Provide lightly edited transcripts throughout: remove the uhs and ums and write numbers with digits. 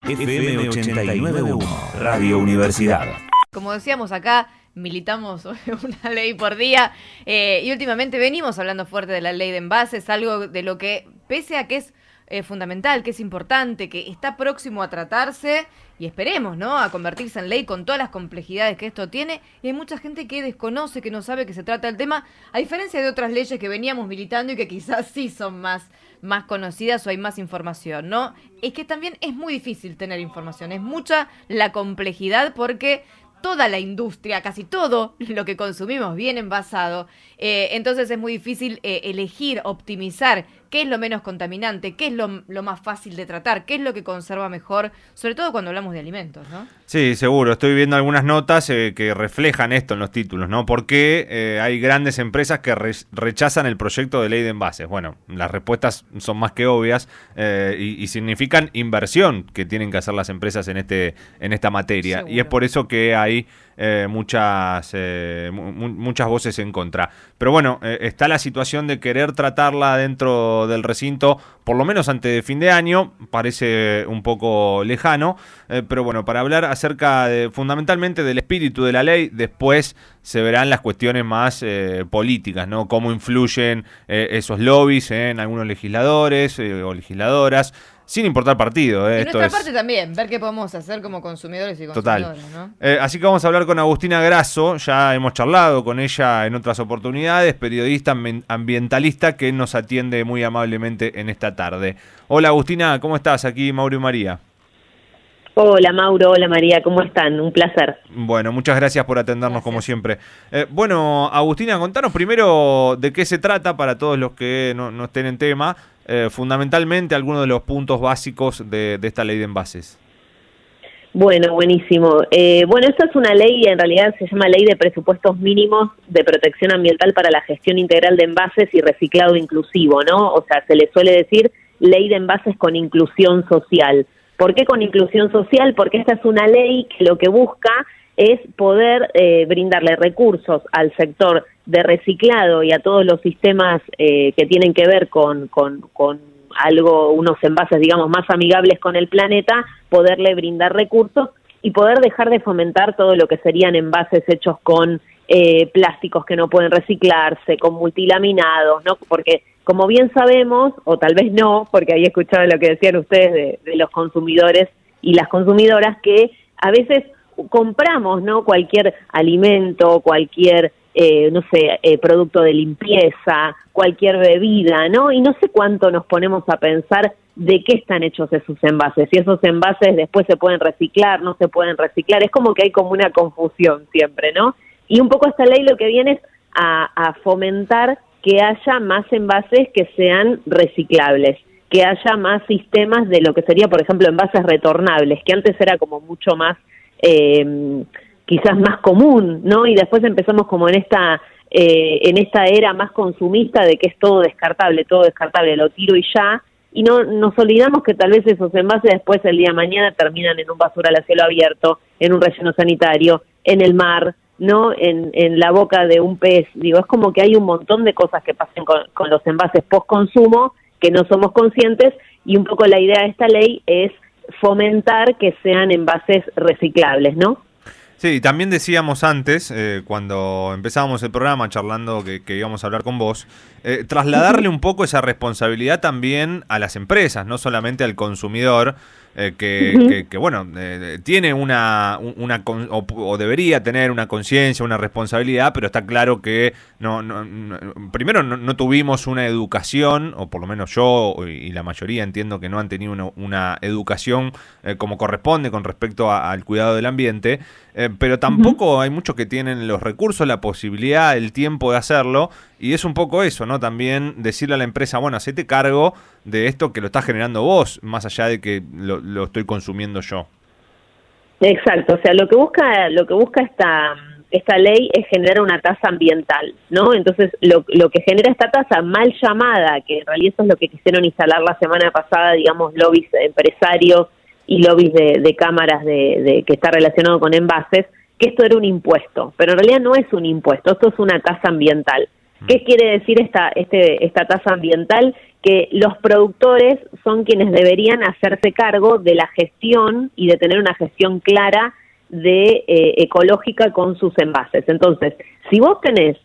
FM 89.1, Radio Universidad. Como decíamos acá, militamos una ley por día y últimamente venimos hablando fuerte de la ley de envases, algo de lo que, pese a que es fundamental, que es importante, que está próximo a tratarse y esperemos, ¿no?, a convertirse en ley con todas las complejidades que esto tiene, y hay mucha gente que desconoce, que no sabe que se trata del tema, a diferencia de otras leyes que veníamos militando y que quizás sí son más conocidas o hay más información, ¿no? Es que también es muy difícil tener información, es mucha la complejidad porque toda la industria, casi todo lo que consumimos viene envasado, entonces es muy difícil elegir, optimizar qué es lo menos contaminante, qué es lo más fácil de tratar, qué es lo que conserva mejor, sobre todo cuando hablamos de alimentos, ¿no? Sí, seguro. Estoy viendo algunas notas que reflejan esto en los títulos, ¿no? Porque hay grandes empresas que rechazan el proyecto de ley de envases. Bueno, las respuestas son más que obvias y significan inversión que tienen que hacer las empresas en esta materia. Seguro. Y es por eso que hay muchas voces en contra. Pero bueno, está la situación de querer tratarla dentro del recinto, por lo menos antes de fin de año, parece un poco lejano, pero bueno, para hablar acerca fundamentalmente del espíritu de la ley, después se verán las cuestiones más políticas, ¿no? Cómo influyen esos lobbies en algunos legisladores o legisladoras, sin importar partido. Y nuestra parte también, ver qué podemos hacer como consumidores y consumidoras. Total. ¿No? Así que vamos a hablar con Agustina Grasso, ya hemos charlado con ella en otras oportunidades, periodista ambientalista que nos atiende muy amablemente en esta tarde. Hola Agustina, ¿cómo estás? Aquí Mauro y María. Hola Mauro, hola María, ¿cómo están? Un placer. Bueno, muchas gracias por atendernos. Gracias. Como siempre. Bueno, Agustina, contanos primero de qué se trata para todos los que no estén en tema, fundamentalmente algunos de los puntos básicos de esta ley de envases. Bueno, buenísimo. Bueno, esta es una ley, en realidad se llama Ley de Presupuestos Mínimos de Protección Ambiental para la Gestión Integral de Envases y Reciclado Inclusivo, ¿no? O sea, se le suele decir Ley de Envases con Inclusión Social. ¿Por qué con inclusión social? Porque esta es una ley que lo que busca es poder brindarle recursos al sector de reciclado y a todos los sistemas que tienen que ver con unos envases, digamos, más amigables con el planeta, poderle brindar recursos y poder dejar de fomentar todo lo que serían envases hechos con plásticos que no pueden reciclarse, con multilaminados, ¿no? Porque como bien sabemos, o tal vez no, porque ahí escuchaba lo que decían ustedes de los consumidores y las consumidoras, que a veces compramos, ¿no?, cualquier alimento, cualquier, producto de limpieza, cualquier bebida, ¿no? Y no sé cuánto nos ponemos a pensar de qué están hechos esos envases. Si esos envases después se pueden reciclar, no se pueden reciclar. Es como que hay como una confusión siempre, ¿no? Y un poco esta ley lo que viene es a fomentar que haya más envases que sean reciclables, que haya más sistemas de lo que sería, por ejemplo, envases retornables, que antes era como mucho más, quizás más común, ¿no? Y después empezamos como en esta era más consumista de que es todo descartable, lo tiro y ya, y no nos olvidamos que tal vez esos envases después el día de mañana terminan en un basural a cielo abierto, en un relleno sanitario, en el mar, ¿no? En la boca de un pez. Digo, es como que hay un montón de cosas que pasan con los envases post-consumo que no somos conscientes, y un poco la idea de esta ley es fomentar que sean envases reciclables, ¿no? Sí, también decíamos antes, cuando empezábamos el programa charlando que íbamos a hablar con vos, trasladarle un poco esa responsabilidad también a las empresas, no solamente al consumidor, que bueno, tiene o debería tener una conciencia, una responsabilidad, pero está claro que primero no tuvimos una educación, o por lo menos yo y la mayoría entiendo que no han tenido una educación como corresponde con respecto al cuidado del ambiente, pero tampoco hay muchos que tienen los recursos, la posibilidad, el tiempo de hacerlo, y es un poco eso, ¿no? También decirle a la empresa, bueno, hacete cargo de esto que lo estás generando vos, más allá de que lo estoy consumiendo yo. Exacto, o sea, lo que busca esta ley es generar una tasa ambiental, ¿no? Entonces, lo que genera esta tasa mal llamada, que en realidad eso es lo que quisieron instalar la semana pasada, digamos, lobbies empresarios y lobbies de cámaras que está relacionado con envases, que esto era un impuesto, pero en realidad no es un impuesto, esto es una tasa ambiental. ¿Qué quiere decir esta tasa ambiental? que los productores son quienes deberían hacerse cargo de la gestión y de tener una gestión clara de ecológica con sus envases. Entonces, si vos tenés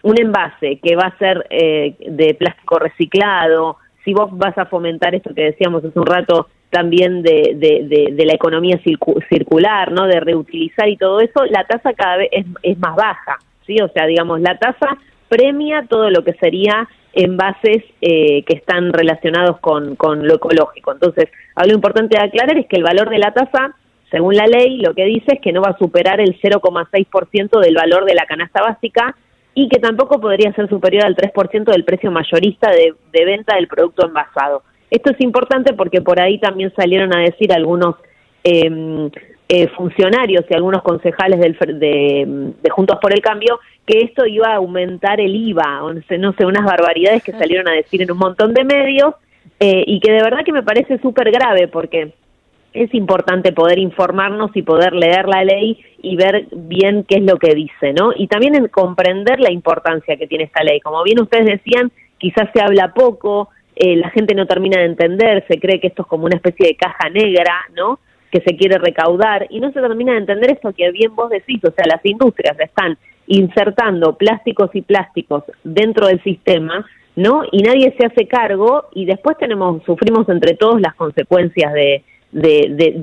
un envase que va a ser de plástico reciclado, si vos vas a fomentar esto que decíamos hace un rato también de la economía circular, ¿no? De reutilizar y todo eso, la tasa cada vez es más baja, ¿sí? O sea, digamos, la tasa premia todo lo que sería envases que están relacionados con lo ecológico. Entonces, algo importante de aclarar es que el valor de la tasa, según la ley, lo que dice es que no va a superar el 0,6% del valor de la canasta básica y que tampoco podría ser superior al 3% del precio mayorista de venta del producto envasado. Esto es importante porque por ahí también salieron a decir algunos funcionarios y algunos concejales de Juntos por el Cambio que esto iba a aumentar el IVA, no sé, unas barbaridades que salieron a decir en un montón de medios y que de verdad que me parece súper grave porque es importante poder informarnos y poder leer la ley y ver bien qué es lo que dice, ¿no? Y también en comprender la importancia que tiene esta ley. Como bien ustedes decían, quizás se habla poco, la gente no termina de entender, se cree que esto es como una especie de caja negra, ¿no? Que se quiere recaudar y no se termina de entender esto que bien vos decís, o sea, las industrias están insertando plásticos y plásticos dentro del sistema, ¿no? Y nadie se hace cargo y después sufrimos entre todos las consecuencias de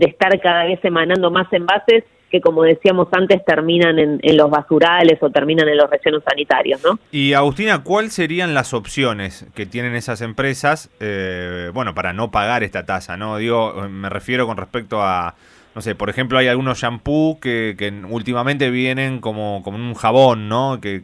estar cada vez emanando más envases que, como decíamos antes, terminan en los basurales o terminan en los rellenos sanitarios, ¿no? Y Agustina, ¿cuáles serían las opciones que tienen esas empresas, para no pagar esta tasa, ¿no? Digo, me refiero con respecto a, no sé, por ejemplo, hay algunos shampoo que últimamente vienen como un jabón, ¿no? Que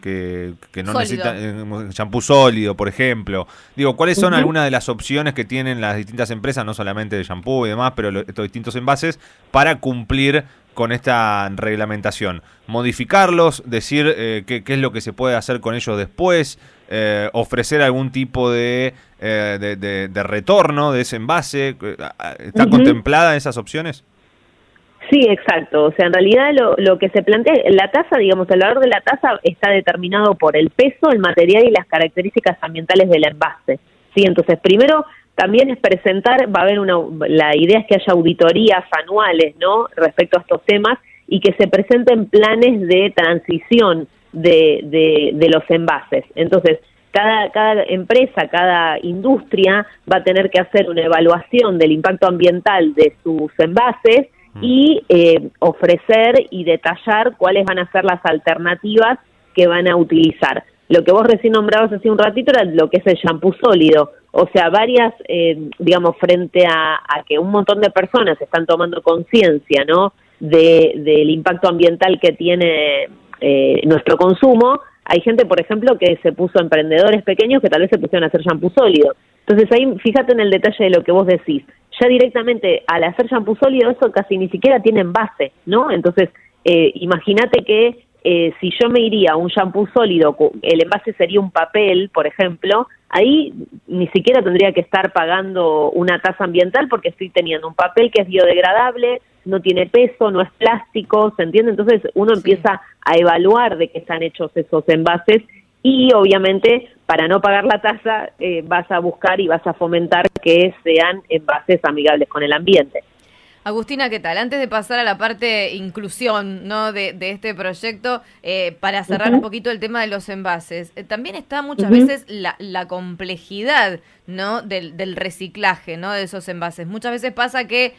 no Sólido. necesitan shampoo sólido, por ejemplo. Digo, ¿cuáles son algunas de las opciones que tienen las distintas empresas, no solamente de shampoo y demás, pero estos distintos envases, para cumplir con esta reglamentación? Modificarlos, decir qué es lo que se puede hacer con ellos después, ofrecer algún tipo de retorno de ese envase. ¿Está contemplada esas opciones? Sí, exacto. O sea, en realidad lo que se plantea, la tasa, digamos, el valor de la tasa está determinado por el peso, el material y las características ambientales del envase. Sí, entonces primero también es presentar, la idea es que haya auditorías anuales, ¿no? Respecto a estos temas y que se presenten planes de transición de los envases. Entonces, cada empresa, cada industria va a tener que hacer una evaluación del impacto ambiental de sus envases y ofrecer y detallar cuáles van a ser las alternativas que van a utilizar. Lo que vos recién nombrabas hace un ratito era lo que es el shampoo sólido. O sea, frente a que un montón de personas están tomando conciencia, ¿no? Del impacto ambiental que tiene nuestro consumo, hay gente, por ejemplo, que se puso, emprendedores pequeños que tal vez se pusieron a hacer shampoo sólido. Entonces ahí fíjate en el detalle de lo que vos decís. Ya directamente al hacer shampoo sólido eso casi ni siquiera tiene envase, ¿no? Entonces imagínate que si yo me iría a un shampoo sólido, el envase sería un papel, por ejemplo, ahí ni siquiera tendría que estar pagando una tasa ambiental porque estoy teniendo un papel que es biodegradable, no tiene peso, no es plástico, ¿se entiende? Entonces uno empieza a evaluar de qué están hechos esos envases y obviamente para no pagar la tasa vas a buscar y vas a fomentar que sean envases amigables con el ambiente. Agustina, ¿qué tal? Antes de pasar a la parte inclusión, ¿no? de este proyecto, para cerrar un poquito el tema de los envases, también está muchas veces la complejidad, ¿no? del reciclaje, ¿no? de esos envases. Muchas veces pasa que,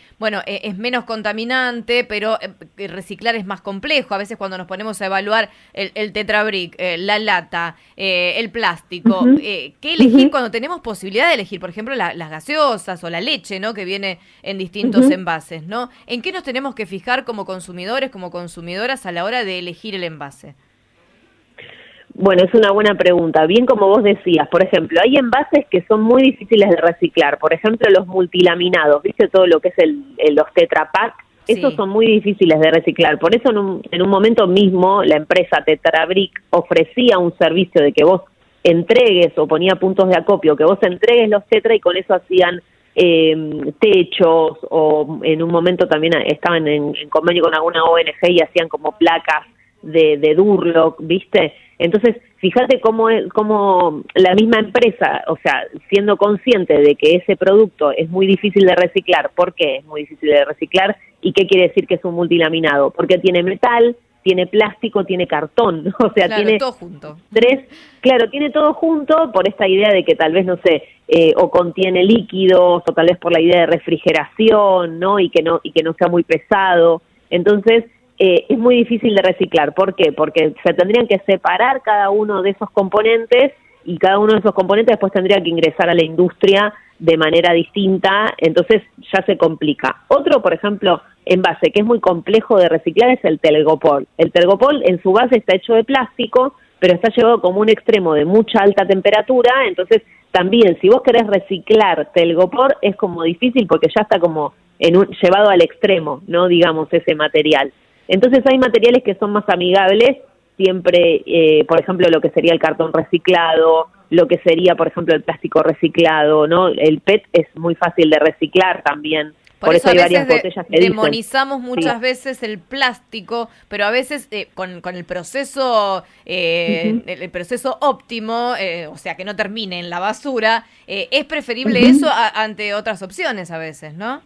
es menos contaminante, pero reciclar es más complejo. A veces cuando nos ponemos a evaluar el Tetrabric, la lata, el plástico, ¿qué elegir cuando tenemos posibilidad de elegir? Por ejemplo, las gaseosas o la leche, ¿no? que viene en distintos envases, ¿no? ¿En qué nos tenemos que fijar como consumidores, como consumidoras a la hora de elegir el envase? Bueno, es una buena pregunta. Bien, como vos decías, por ejemplo, hay envases que son muy difíciles de reciclar. Por ejemplo, los multilaminados, ¿viste? Todo lo que es los Tetra Pak, esos son muy difíciles de reciclar. Por eso en un momento mismo la empresa Tetrabric ofrecía un servicio de que vos entregues o ponía puntos de acopio, que vos entregues los Tetra y con eso hacían techos o en un momento también estaban en convenio con alguna ONG y hacían como placas de Durlock, ¿viste? Entonces, fíjate cómo la misma empresa, o sea, siendo consciente de que ese producto es muy difícil de reciclar. ¿Por qué es muy difícil de reciclar? ¿Y qué quiere decir que es un multilaminado? Porque tiene metal, tiene plástico, tiene cartón, o sea, claro, tiene todo junto. tiene todo junto por esta idea de que tal vez, no sé, o contiene líquidos, o tal vez por la idea de refrigeración, ¿no? Y que no sea muy pesado. Entonces, es muy difícil de reciclar. ¿Por qué? Porque se tendrían que separar cada uno de esos componentes, y cada uno de esos componentes después tendría que ingresar a la industria de manera distinta, entonces ya se complica. Otro, por ejemplo, envase que es muy complejo de reciclar es el telgopor. El telgopor en su base está hecho de plástico, pero está llevado como un extremo de mucha alta temperatura, entonces también si vos querés reciclar telgopor es como difícil porque ya está como llevado al extremo, ¿no? Digamos, ese material. Entonces hay materiales que son más amigables, siempre, por ejemplo, lo que sería el cartón reciclado, lo que sería, por ejemplo, el plástico reciclado, ¿no? El PET es muy fácil de reciclar también. Por eso hay a varias veces botellas que demonizamos dicen, muchas sí, veces el plástico, pero a veces con el proceso el proceso óptimo, o sea, que no termine en la basura, es preferible eso ante otras opciones a veces, ¿no?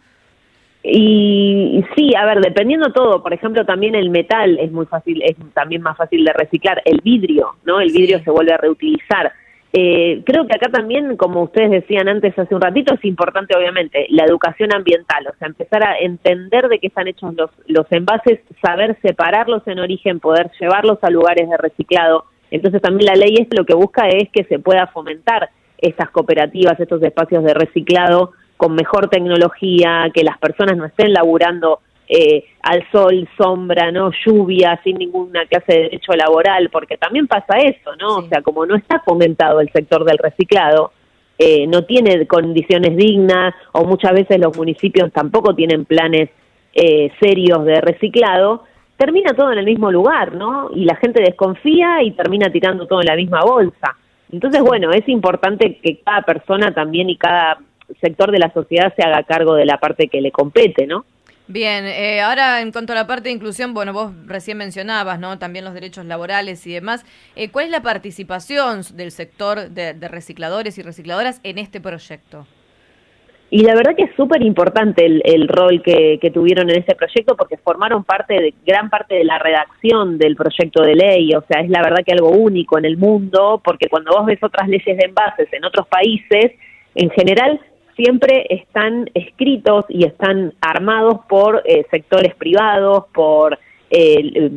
Y sí, a ver, dependiendo todo, por ejemplo, también el metal es muy fácil, es también más fácil de reciclar, el vidrio, ¿no? El vidrio se vuelve a reutilizar. Creo que acá también, como ustedes decían antes hace un ratito, es importante obviamente la educación ambiental, o sea, empezar a entender de qué están hechos los envases, saber separarlos en origen, poder llevarlos a lugares de reciclado. Entonces también la ley lo que busca es que se pueda fomentar estas cooperativas, estos espacios de reciclado con mejor tecnología, que las personas no estén laburando al sol, sombra, ¿no? Lluvia, sin ninguna clase de derecho laboral, porque también pasa eso, ¿no? Sí. O sea, como no está fomentado el sector del reciclado, no tiene condiciones dignas, o muchas veces los municipios tampoco tienen planes serios de reciclado, termina todo en el mismo lugar, ¿no? Y la gente desconfía y termina tirando todo en la misma bolsa. Entonces, bueno, es importante que cada persona también y cada sector de la sociedad se haga cargo de la parte que le compete, ¿no? Bien, ahora en cuanto a la parte de inclusión, bueno, vos recién mencionabas, ¿no? También los derechos laborales y demás. ¿Cuál es la participación del sector de recicladores y recicladoras en este proyecto? Y la verdad que es súper importante el rol que tuvieron en este proyecto, porque formaron gran parte de la redacción del proyecto de ley. O sea, es la verdad que algo único en el mundo, porque cuando vos ves otras leyes de envases en otros países, en general siempre están escritos y están armados por sectores privados, por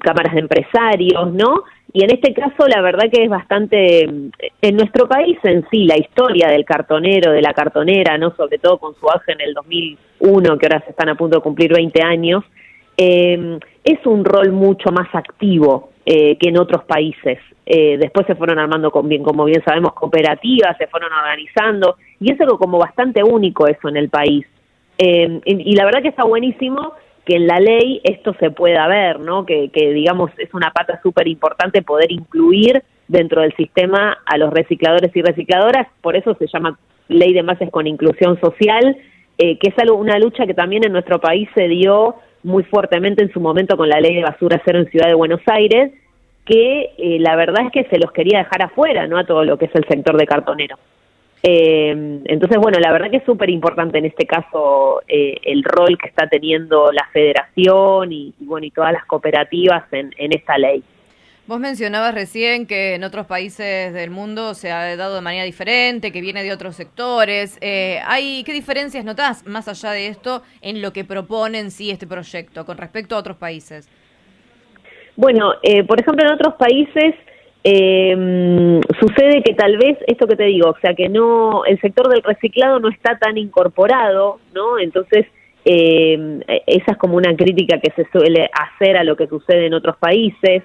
cámaras de empresarios, ¿no? Y en este caso la verdad que es bastante, en nuestro país en sí, la historia del cartonero, de la cartonera, ¿no? Sobre todo con su auge en el 2001, que ahora se están a punto de cumplir 20 años, es un rol mucho más activo que en otros países. Después se fueron armando, como bien sabemos, cooperativas, se fueron organizando, y es algo como bastante único eso en el país. Y la verdad que está buenísimo que en la ley esto se pueda ver, ¿no? Que digamos, es una pata súper importante poder incluir dentro del sistema a los recicladores y recicladoras, por eso se llama Ley de Envases con Inclusión Social, que es una lucha que también en nuestro país se dio muy fuertemente en su momento con la Ley de Basura Cero en Ciudad de Buenos Aires, que la verdad es que se los quería dejar afuera, ¿no? A todo lo que es el sector de cartonero. Entonces, bueno, la verdad que es súper importante en este caso el rol que está teniendo la federación y todas las cooperativas en esta ley. Vos mencionabas recién que en otros países del mundo se ha dado de manera diferente, que viene de otros sectores. ¿Qué diferencias notás, más allá de esto, en lo que propone en sí este proyecto con respecto a otros países? Bueno, por ejemplo, en otros países sucede que tal vez, esto que te digo, o sea, que no, el sector del reciclado no está tan incorporado, ¿no? Entonces, esa es como una crítica que se suele hacer a lo que sucede en otros países.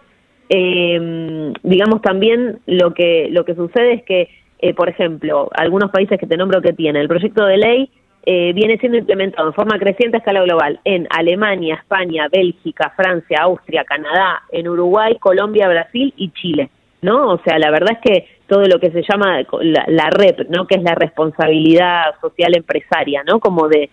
Digamos también lo que sucede es que, por ejemplo, algunos países que te nombro que tienen el proyecto de ley viene siendo implementado en forma creciente a escala global en Alemania, España, Bélgica, Francia, Austria, Canadá, en Uruguay, Colombia, Brasil y Chile, ¿no? O sea, la verdad es que todo lo que se llama la REP, ¿no? Que es la responsabilidad social empresaria, ¿no? Como de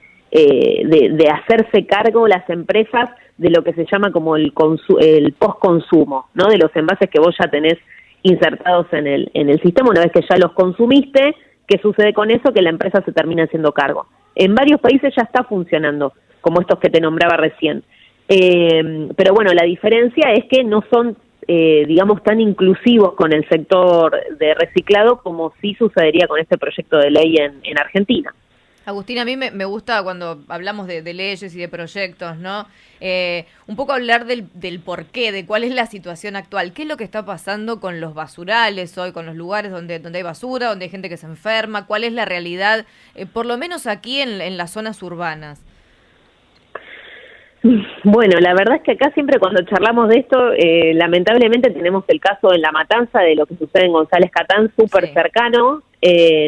hacerse cargo las empresas de lo que se llama como el post-consumo, ¿no? De los envases que vos ya tenés insertados en el sistema, una vez que ya los consumiste. ¿Qué sucede con eso? Que la empresa se termina haciendo cargo. En varios países ya está funcionando, como estos que te nombraba recién. Pero bueno, la diferencia es que no son, digamos, tan inclusivos con el sector de reciclado como sí sucedería con este proyecto de ley en Argentina. Agustín, a mí me gusta cuando hablamos de leyes y de proyectos, ¿no? Un poco hablar del porqué, de cuál es la situación actual, qué es lo que está pasando con los basurales hoy, con los lugares donde hay basura, donde hay gente que se enferma, cuál es la realidad, por lo menos aquí en las zonas urbanas. Bueno, la verdad es que acá siempre cuando charlamos de esto, lamentablemente tenemos el caso en La Matanza de lo que sucede en González Catán, súper cercano,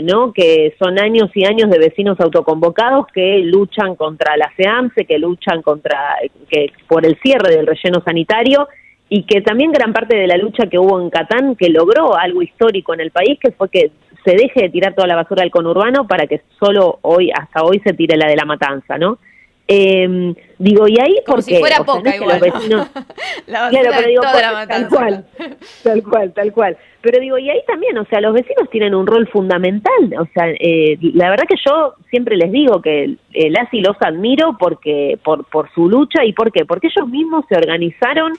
¿no? Que son años y años de vecinos autoconvocados que luchan contra la SEAMSE, que luchan por el cierre del relleno sanitario, y que también gran parte de la lucha que hubo en Catán, que logró algo histórico en el país, que fue que se deje de tirar toda la basura del conurbano para que solo hasta hoy se tire la de La Matanza, ¿no? Digo, y ahí como porque si fuera poca, igual, los vecinos, la basura, claro, pero digo, toda La Matanza. tal cual. Pero digo, y ahí también, o sea, los vecinos tienen un rol fundamental. O sea, la verdad que yo siempre les digo que las y los admiro porque por su lucha. ¿Y por qué? Porque ellos mismos se organizaron,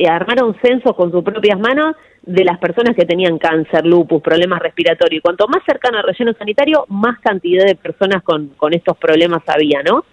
armaron censos con sus propias manos de las personas que tenían cáncer, lupus, problemas respiratorios. Y cuanto más cercano al relleno sanitario, más cantidad de personas con estos problemas había, ¿no?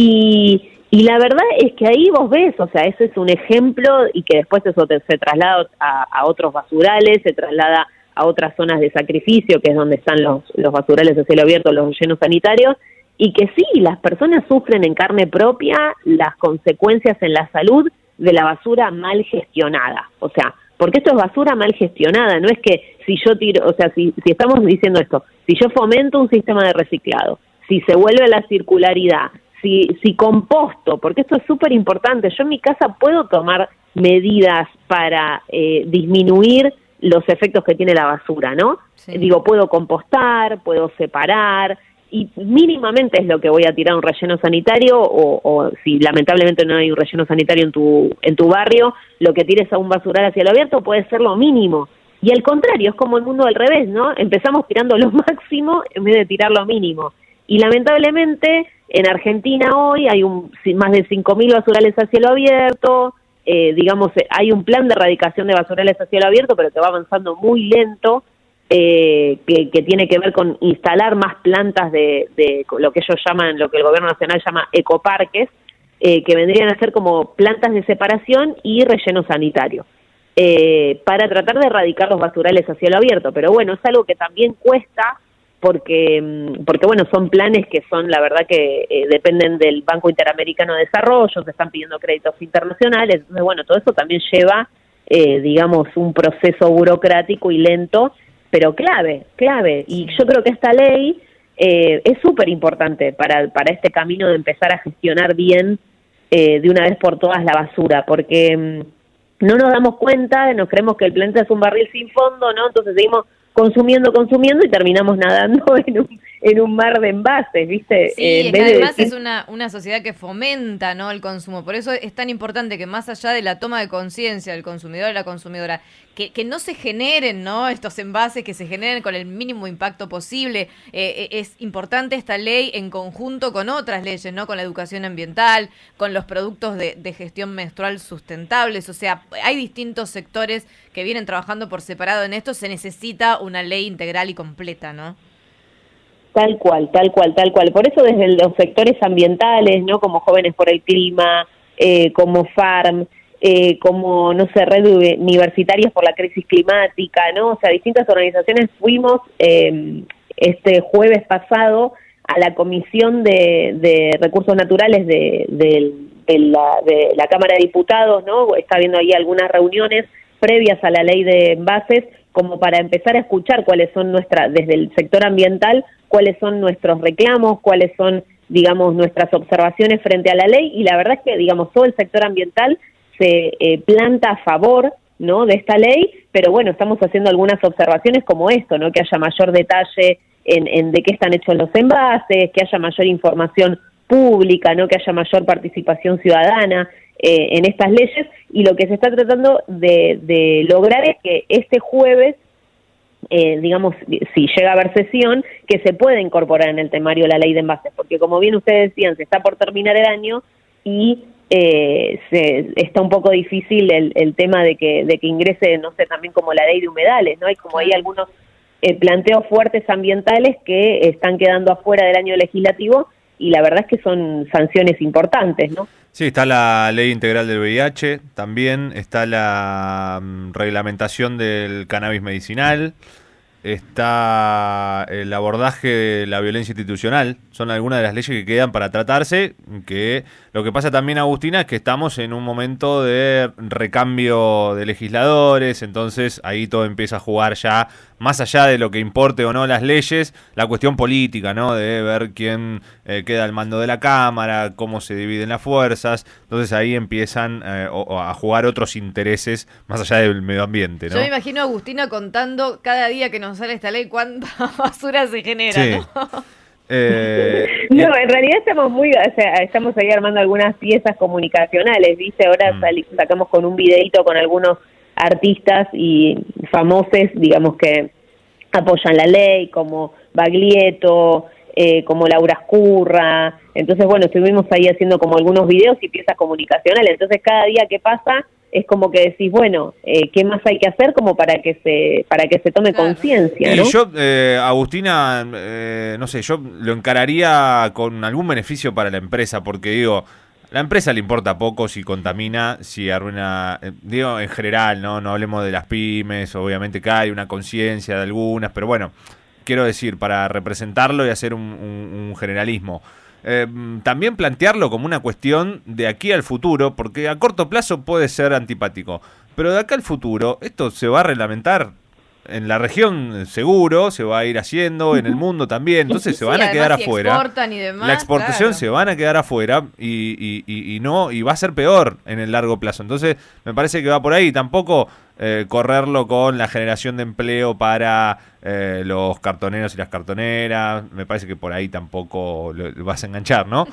Y la verdad es que ahí vos ves, o sea, ese es un ejemplo, y que después eso se traslada a otros basurales, se traslada a otras zonas de sacrificio, que es donde están los basurales a cielo abierto, los rellenos sanitarios, y que sí, las personas sufren en carne propia las consecuencias en la salud de la basura mal gestionada. O sea, porque esto es basura mal gestionada, no es que si yo tiro, o sea, si estamos diciendo esto, si yo fomento un sistema de reciclado, si se vuelve a la circularidad, si composto, porque esto es súper importante. Yo en mi casa puedo tomar medidas para disminuir los efectos que tiene la basura, ¿no? Sí. Digo, puedo compostar, puedo separar, y mínimamente es lo que voy a tirar a un relleno sanitario, o si lamentablemente no hay un relleno sanitario en tu barrio, lo que tires a un basural a cielo abierto puede ser lo mínimo. Y al contrario, es como el mundo al revés, ¿no? Empezamos tirando lo máximo en vez de tirar lo mínimo. Y lamentablemente en Argentina hoy hay más de 5.000 basurales a cielo abierto, digamos, hay un plan de erradicación de basurales a cielo abierto, pero que va avanzando muy lento, que tiene que ver con instalar más plantas de lo que ellos llaman, lo que el gobierno nacional llama ecoparques, que vendrían a ser como plantas de separación y relleno sanitario, para tratar de erradicar los basurales a cielo abierto. Pero bueno, es algo que también cuesta, porque bueno, son planes que son, la verdad que dependen del Banco Interamericano de Desarrollo, se están pidiendo créditos internacionales, entonces bueno, todo eso también lleva, digamos, un proceso burocrático y lento, pero clave, y yo creo que esta ley es súper importante para este camino de empezar a gestionar bien de una vez por todas la basura, porque no nos damos cuenta, nos creemos que el planeta es un barril sin fondo, ¿no? Entonces seguimos consumiendo y terminamos nadando en un mar de envases, ¿viste? Sí, es que además es una sociedad que fomenta, ¿no?, el consumo. Por eso es tan importante que más allá de la toma de conciencia del consumidor y la consumidora, que no se generen, ¿no?, estos envases, que se generen con el mínimo impacto posible. Es importante esta ley en conjunto con otras leyes, ¿no?, con la educación ambiental, con los productos de gestión menstrual sustentables. O sea, hay distintos sectores que vienen trabajando por separado en esto. Se necesita una ley integral y completa, ¿no? Tal cual. Por eso desde los sectores ambientales, ¿no?, como Jóvenes por el Clima, como FARM, como, no sé, Red Universitarios por la Crisis Climática, ¿no? O sea, distintas organizaciones fuimos este jueves pasado a la Comisión de Recursos Naturales de la Cámara de Diputados, ¿no? Está habiendo ahí algunas reuniones previas a la ley de envases, como para empezar a escuchar cuáles son desde el sector ambiental, cuáles son nuestros reclamos, cuáles son, digamos, nuestras observaciones frente a la ley, y la verdad es que, digamos, todo el sector ambiental se planta a favor, ¿no?, de esta ley, pero bueno, estamos haciendo algunas observaciones como esto, ¿no?, que haya mayor detalle en de qué están hechos los envases, que haya mayor información pública, ¿no? Que haya mayor participación ciudadana en estas leyes, y lo que se está tratando de lograr es que este jueves, digamos, si llega a haber sesión, que se pueda incorporar en el temario la ley de envases, porque como bien ustedes decían, se está por terminar el año y está un poco difícil el tema de que ingrese, no sé, también como la ley de humedales, ¿no? Hay como hay algunos planteos fuertes ambientales que están quedando afuera del año legislativo, y la verdad es que son sanciones importantes, ¿no? Sí, está la ley integral del VIH, también está la reglamentación del cannabis medicinal, está el abordaje de la violencia institucional, son algunas de las leyes que quedan para tratarse, que lo que pasa también, Agustina, es que estamos en un momento de recambio de legisladores, entonces ahí todo empieza a jugar ya, más allá de lo que importe o no las leyes, la cuestión política, ¿no? De ver quién queda al mando de la Cámara, cómo se dividen las fuerzas, entonces ahí empiezan a jugar otros intereses más allá del medio ambiente, ¿no? Yo me imagino a Agustina contando cada día que nos sale esta ley cuánta basura se genera, sí. ¿no? No, en realidad estamos ahí armando algunas piezas comunicacionales, ¿viste? Ahora sacamos con un videito con algunos artistas y famosos, digamos, que apoyan la ley, como Baglietto, como Laura Escurra. Entonces, bueno, estuvimos ahí haciendo como algunos videos y piezas comunicacionales. Entonces, cada día que pasa es como que decís, bueno, ¿qué más hay que hacer como para que se tome conciencia, ¿no? Y yo, Agustina, no sé, yo lo encararía con algún beneficio para la empresa, porque digo, la empresa le importa poco si contamina, si arruina, digo, en general, no hablemos de las pymes, obviamente que hay una conciencia de algunas, pero bueno, quiero decir, para representarlo y hacer un generalismo. También plantearlo como una cuestión de aquí al futuro, porque a corto plazo puede ser antipático, pero de acá al futuro esto se va a reglamentar en la región, seguro, se va a ir haciendo, en el mundo también, entonces se van a quedar afuera. Exportan y demás, la exportación, claro, se van a quedar afuera y va a ser peor en el largo plazo. Entonces me parece que va por ahí. Tampoco correrlo con la generación de empleo para los cartoneros y las cartoneras, me parece que por ahí tampoco lo vas a enganchar, ¿no?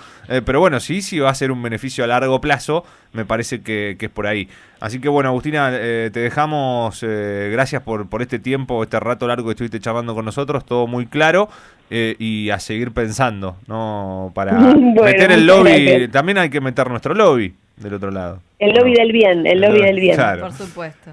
Pero bueno, sí va a ser un beneficio a largo plazo, me parece que es por ahí. Así que bueno, Agustina, te dejamos, gracias por este tiempo, este rato largo que estuviste charlando con nosotros, todo muy claro, y a seguir pensando, ¿no? Para meter el lobby, gracias. También hay que meter nuestro lobby del otro lado. El lobby del bien, el lobby del bien. Claro. Por supuesto.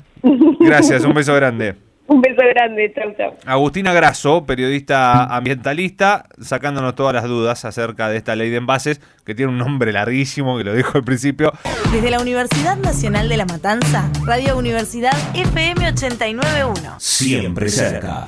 Gracias, un beso grande. Un beso grande, chau. Agustina Grasso, periodista ambientalista, sacándonos todas las dudas acerca de esta ley de envases, que tiene un nombre larguísimo, que lo dijo al principio. Desde la Universidad Nacional de La Matanza, Radio Universidad FM 89.1. Siempre cerca.